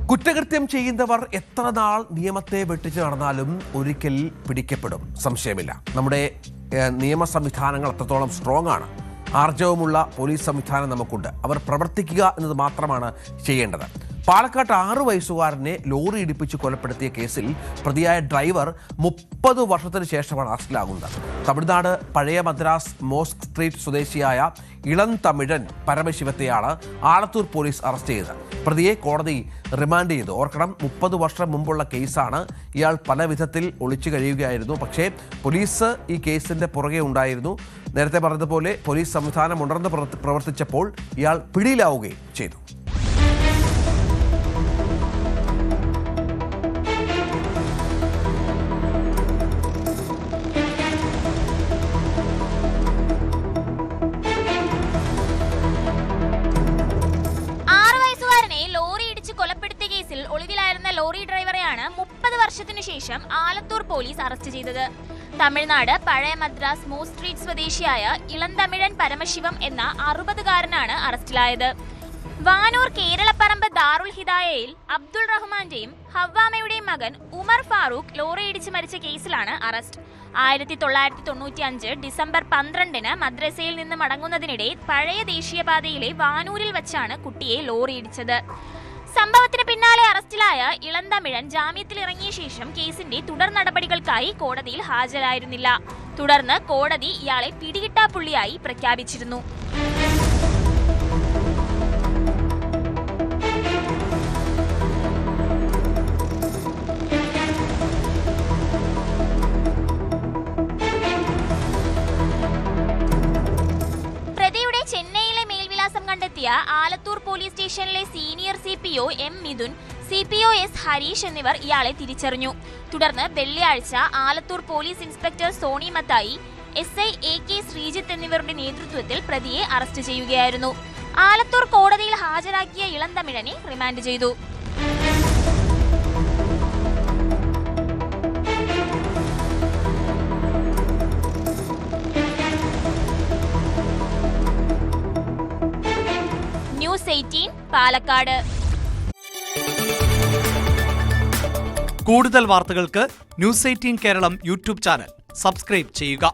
കുറ്റകൃത്യം ചെയ്യുന്നവർ എത്ര നാൾ നിയമത്തെ വെട്ടിച്ച് നടന്നാലും ഒരിക്കൽ പിടിക്കപ്പെടും, സംശയമില്ല. നമ്മുടെ നിയമ സംവിധാനങ്ങൾ അത്രത്തോളം സ്ട്രോങ് ആണ്. ആർജവമുള്ള പോലീസ് സംവിധാനം നമുക്കുണ്ട്. അവർ പ്രവർത്തിക്കുക എന്നത് മാത്രമാണ് ചെയ്യേണ്ടത്. പാലക്കാട്ട് 6 വയസ്സുകാരനെ ലോറി ഇടിപ്പിച്ച് കൊലപ്പെടുത്തിയ കേസിൽ പ്രതിയായ ഡ്രൈവർ 30 വർഷത്തിന് ശേഷമാണ് അറസ്റ്റിലാകുന്നത്. തമിഴ്നാട് പഴയ മദ്രാസ് മോസ്ക് സ്ട്രീറ്റ് സ്വദേശിയായ ഇളം തമിഴൻ പരമശിവത്തെയാണ് ആലത്തൂർ പോലീസ് അറസ്റ്റ് ചെയ്തത്. പ്രതിയെ കോടതി റിമാൻഡ് ചെയ്തു. ഓർക്കണം, 30 വർഷം മുമ്പുള്ള കേസാണ്. ഇയാൾ പല വിധത്തിൽ ഒളിച്ചു കഴിയുകയായിരുന്നു. പക്ഷേ പോലീസ് ഈ കേസിന്റെ പുറകെ ഉണ്ടായിരുന്നു. നേരത്തെ പറഞ്ഞതുപോലെ പോലീസ് സംവിധാനം ഉണർന്ന് പ്രവർത്തിച്ചപ്പോൾ ഇയാൾ പിടിയിലാവുകയും ചെയ്തു. ഒളിവിലായിരുന്ന ലോറി ഡ്രൈവറെയാണ് 30 വർഷത്തിനു ശേഷം ആലത്തൂർ പോലീസ് അറസ്റ്റ് ചെയ്തത്. തമിഴ്നാട് പഴയ മദ്രാസ് മോസ്ക് സ്ട്രീറ്റ് സ്വദേശിയായ ഇളന്തമിഴൻ പരമശിവം എന്ന 60-കാരനാണ് അറസ്റ്റിലായത്. വാനൂർ കേരളപ്പറമ്പ് ദാറുൽ ഹിദായയിൽ അബ്ദുൾ റഹ്മാന്റെയും ഹവ്വാമയുടെയും മകൻ ഉമർ ഫാറൂഖ് ലോറി ഇടിച്ച് മരിച്ച കേസിലാണ് അറസ്റ്റ്. 1995 ഡിസംബർ 12-ന് മദ്രസയിൽ നിന്ന് മടങ്ങുന്നതിനിടെ പഴയ ദേശീയപാതയിലെ വാനൂരിൽ വച്ചാണ് കുട്ടിയെ ലോറി ഇടിച്ചത്. സംഭവത്തിന് പിന്നാലെ അറസ്റ്റിലായ ഇളന്തമിഴൻ ജാമ്യത്തിൽ ഇറങ്ങിയ ശേഷം കേസിന്റെ തുടർ നടപടികൾക്കായി കോടതിയിൽ ഹാജരായിരുന്നില്ല. തുടർന്ന് കോടതി ഇയാളെ പിടികിട്ടാപ്പുള്ളിയായി പ്രഖ്യാപിച്ചിരുന്നു. ചെന്നൈയിലെ മേൽവിലാസം കണ്ടെത്തിയ ആലത്തൂർ പോലീസ് സ്റ്റേഷനിലെ senior CPO M Mithun, CPO S Harish എന്നിവർ ഇയാളെ തിരിച്ചറിഞ്ഞു. തുടർന്ന് വെള്ളിയാഴ്ച Alathur police inspector Soni Mathai, SI AK Sreejith എന്നിവരുടെ നേതൃത്വത്തിൽ പ്രതിയെ അറസ്റ്റ് ചെയ്യുകയായിരുന്നു. ആലത്തൂർ കോടതിയിൽ ഹാജരാക്കിയ ഇളന്തമിഴനെ റിമാൻഡ് ചെയ്തു. News 18 പാലക്കാട്. കൂടുതൽ വാർത്തകൾക്ക് News 18 Keralam YouTube channel subscribe ചെയ്യുക.